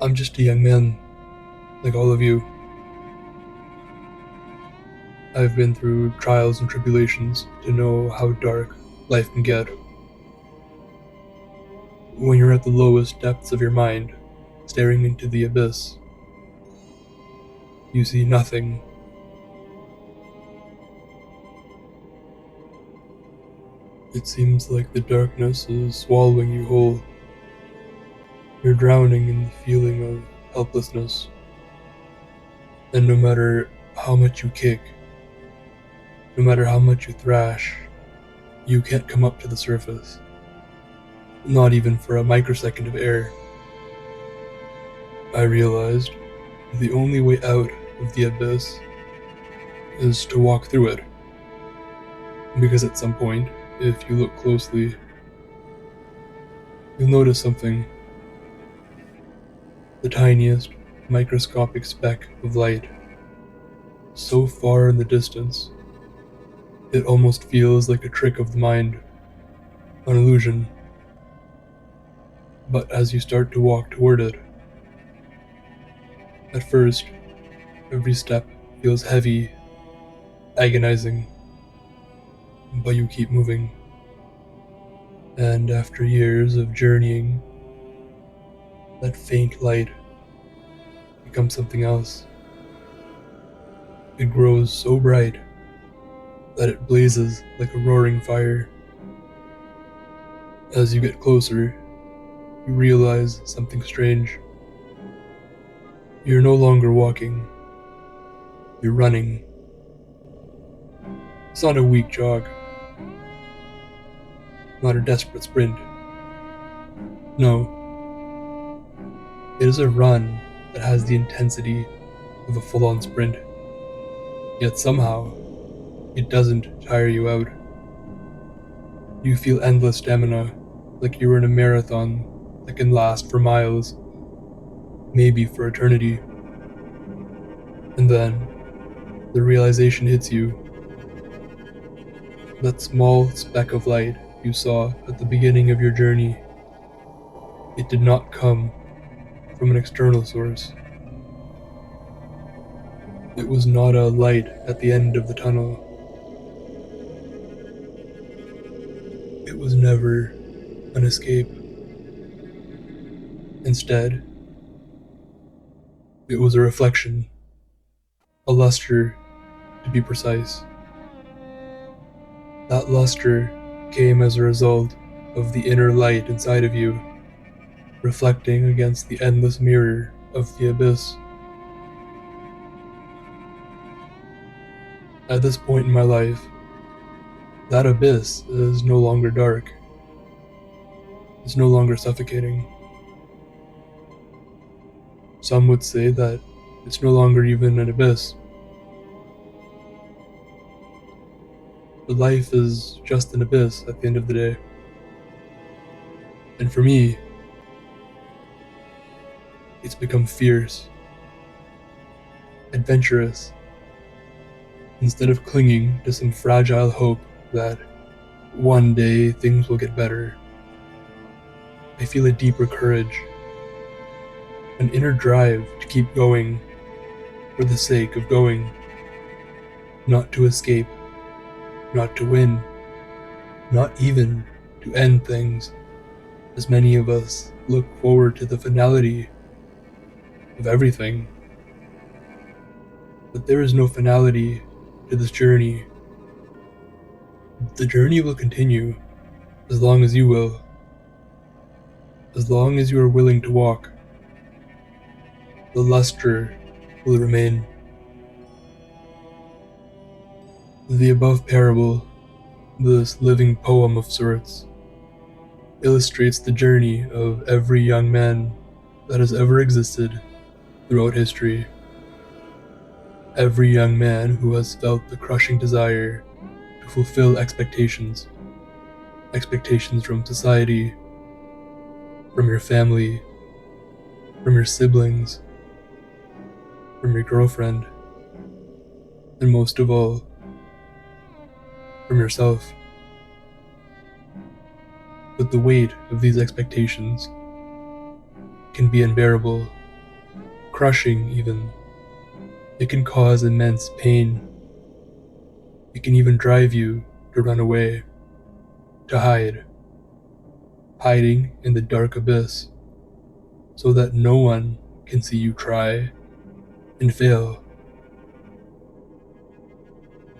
I'm just a young man, like all of you. I've been through trials and tribulations to know how dark life can get. When you're at the lowest depths of your mind, staring into the abyss, you see nothing. It seems like the darkness is swallowing you whole. You're drowning in the feeling of helplessness. And no matter how much you kick, no matter how much you thrash, you can't come up to the surface. Not even for a microsecond of air. I realized the only way out of the abyss is to walk through it. Because at some point, if you look closely, you'll notice something. The tiniest, microscopic speck of light. So far in the distance, it almost feels like a trick of the mind, an illusion. But as you start to walk toward it, at first, every step feels heavy, agonizing, but you keep moving. And after years of journeying, that faint light becomes something else. It grows so bright that it blazes like a roaring fire. As you get closer, you realize something strange. You're no longer walking. You're running. It's not a weak jog. Not a desperate sprint. No. It is a run that has the intensity of a full-on sprint. Yet somehow, it doesn't tire you out. You feel endless stamina, like you're in a marathon that can last for miles, maybe for eternity. And then, the realization hits you. That small speck of light you saw at the beginning of your journey, it did not come from an external source. It was not a light at the end of the tunnel. It was never an escape. Instead, it was a reflection, a luster, to be precise. That luster came as a result of the inner light inside of you, reflecting against the endless mirror of the abyss. At this point in my life, that abyss is no longer dark. It's no longer suffocating. Some would say that it's no longer even an abyss. But life is just an abyss at the end of the day. And for me, it's become fierce, adventurous. Instead of clinging to some fragile hope that one day things will get better, I feel a deeper courage, an inner drive to keep going for the sake of going, not to escape, not to win, not even to end things, as many of us look forward to the finality of everything. But there is no finality to this journey. The journey will continue as long as you will, as long as you are willing to walk. The luster will remain. The above parable, this living poem of sorts, illustrates the journey of every young man that has ever existed throughout history. Every young man who has felt the crushing desire to fulfill expectations. Expectations from society, from your family, from your siblings, from your girlfriend, and most of all, from yourself. But the weight of these expectations can be unbearable crushing even. It can cause immense pain. It can even drive you to run away, to hide, hiding in the dark abyss, so that no one can see you try and fail.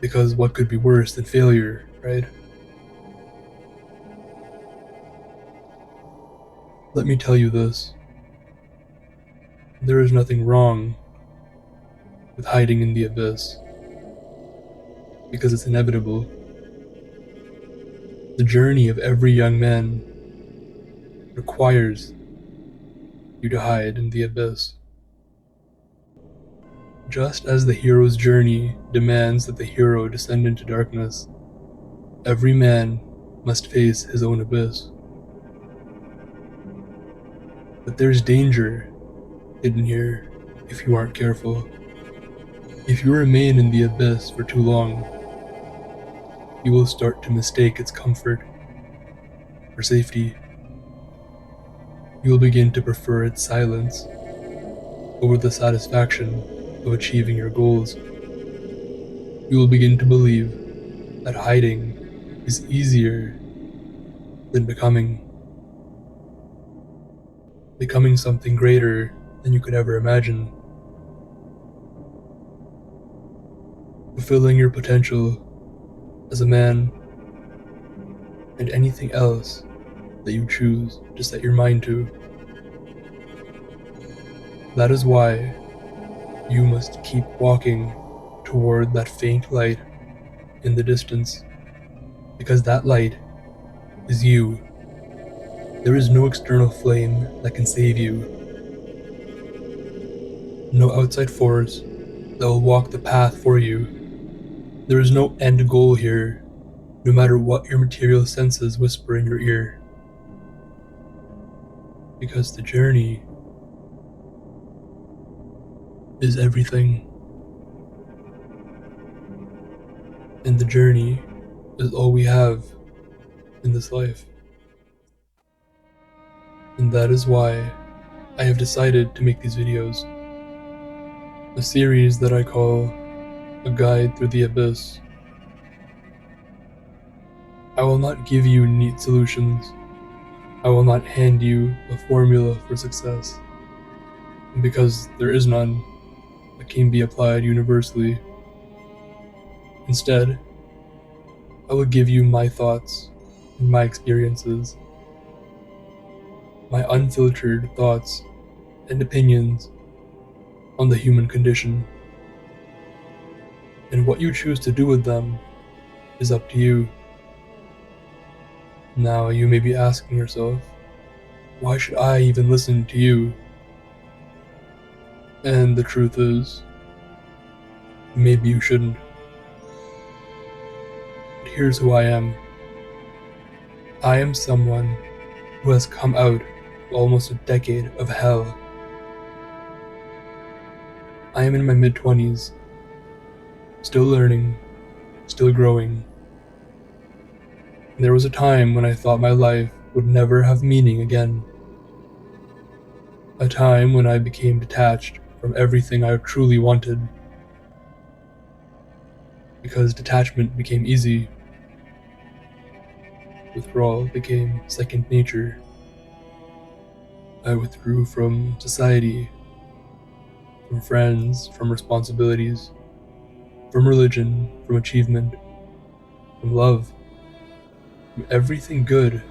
Because what could be worse than failure, right? Let me tell you this. There is nothing wrong with hiding in the abyss, because it's inevitable. The journey of every young man requires you to hide in the abyss. Just as the hero's journey demands that the hero descend into darkness, every man must face his own abyss. But there's danger hidden here if you aren't careful. If you remain in the abyss for too long, you will start to mistake its comfort for safety. You will begin to prefer its silence over the satisfaction of achieving your goals. You will begin to believe that hiding is easier than becoming something greater than you could ever imagine. Fulfilling your potential as a man, and anything else that you choose to set your mind to. That is why you must keep walking toward that faint light in the distance, because that light is you. There is no external flame that can save you. No outside force that will walk the path for you. There is no end goal here, no matter what your material senses whisper in your ear. Because the journey is everything. And the journey is all we have in this life. And that is why I have decided to make these videos. A series that I call A Guide Through the Abyss. I will not give you neat solutions. I will not hand you a formula for success, because there is none that can be applied universally. Instead, I will give you my thoughts and my experiences, my unfiltered thoughts and opinions on the human condition. And what you choose to do with them is up to you. Now you may be asking yourself, why should I even listen to you? And the truth is, maybe you shouldn't. But here's who I am. I am someone who has come out of almost a decade of hell. I am in my mid-20s, still learning, still growing. There was a time when I thought my life would never have meaning again. A time when I became detached from everything I truly wanted. Because detachment became easy. Withdrawal became second nature. I withdrew from society, from friends, from responsibilities, from religion, from achievement, from love, from everything good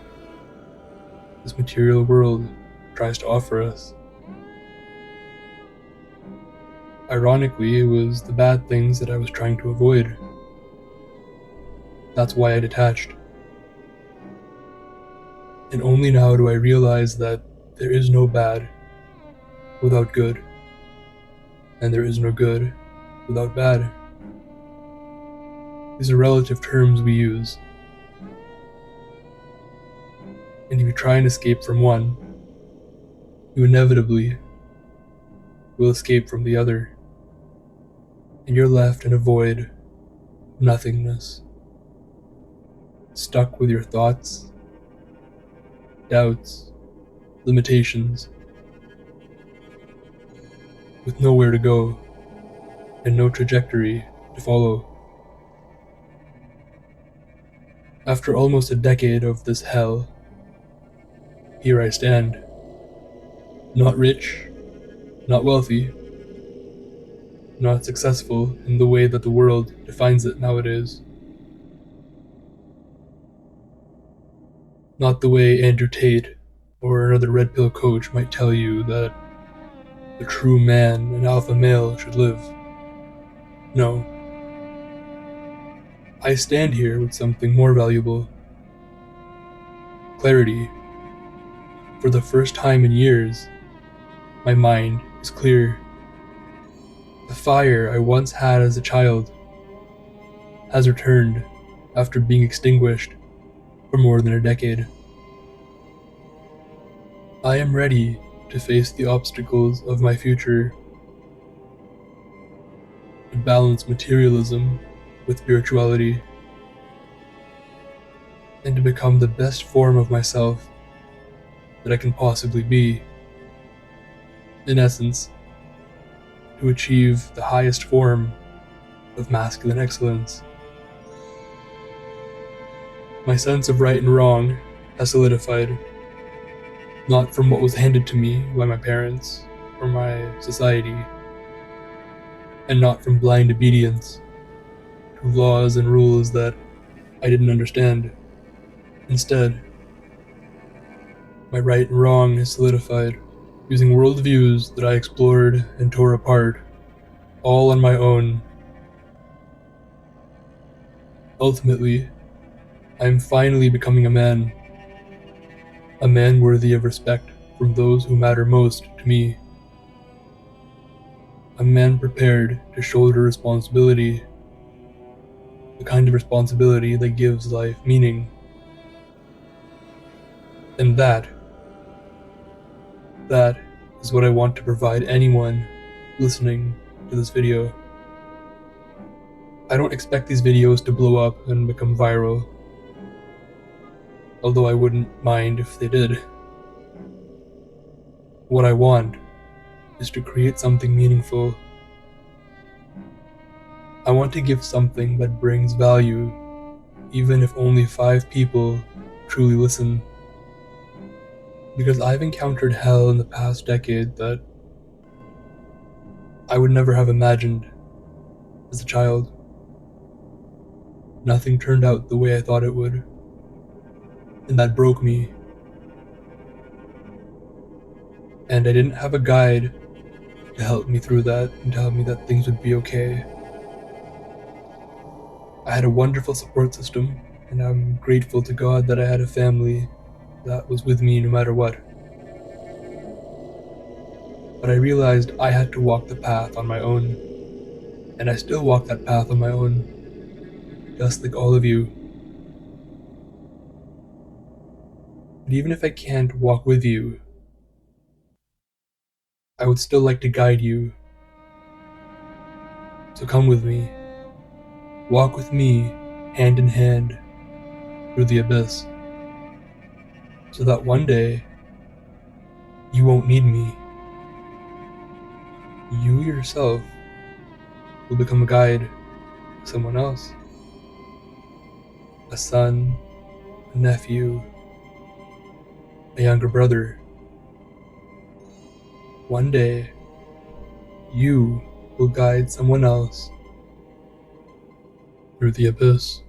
this material world tries to offer us. Ironically, it was the bad things that I was trying to avoid. That's why I detached. And only now do I realize that there is no bad without good, and there is no good without bad. These are relative terms we use. And if you try and escape from one, you inevitably will escape from the other. And you're left in a void, nothingness, stuck with your thoughts, doubts, limitations. with nowhere to go and no trajectory to follow. After almost a decade of this hell, here I stand. Not rich, not wealthy, not successful in the way that the world defines it nowadays. Not the way Andrew Tate or another red pill coach might tell you that the true man and alpha male should live. No. I stand here with something more valuable. Clarity. For the first time in years, my mind is clear. The fire I once had as a child has returned after being extinguished for more than a decade. I am ready to face the obstacles of my future, to balance materialism with spirituality, and to become the best form of myself that I can possibly be. In essence, to achieve the highest form of masculine excellence. My sense of right and wrong has solidified, not from what was handed to me by my parents or my society, and not from blind obedience to laws and rules that I didn't understand. Instead, my right and wrong is solidified using worldviews that I explored and tore apart, all on my own. Ultimately, I am finally becoming a man worthy of respect from those who matter most to me. A man prepared to shoulder responsibility, the kind of responsibility that gives life meaning. And that is what I want to provide anyone listening to this video. I don't expect these videos to blow up and become viral, although I wouldn't mind if they did. What I want is to create something meaningful. I want to give something that brings value, even if only 5 people truly listen. Because I've encountered hell in the past decade that I would never have imagined as a child. Nothing turned out the way I thought it would, and that broke me. And I didn't have a guide to help me through that and tell me that things would be okay. I had a wonderful support system, and I'm grateful to God that I had a family that was with me no matter what. But I realized I had to walk the path on my own, and I still walk that path on my own, just like all of you. But even if I can't walk with you, I would still like to guide you. So come with me. Walk with me, hand in hand, through the abyss, so that one day, you won't need me. You yourself will become a guide to someone else. A son, a nephew, a younger brother. One day, you will guide someone else through the abyss.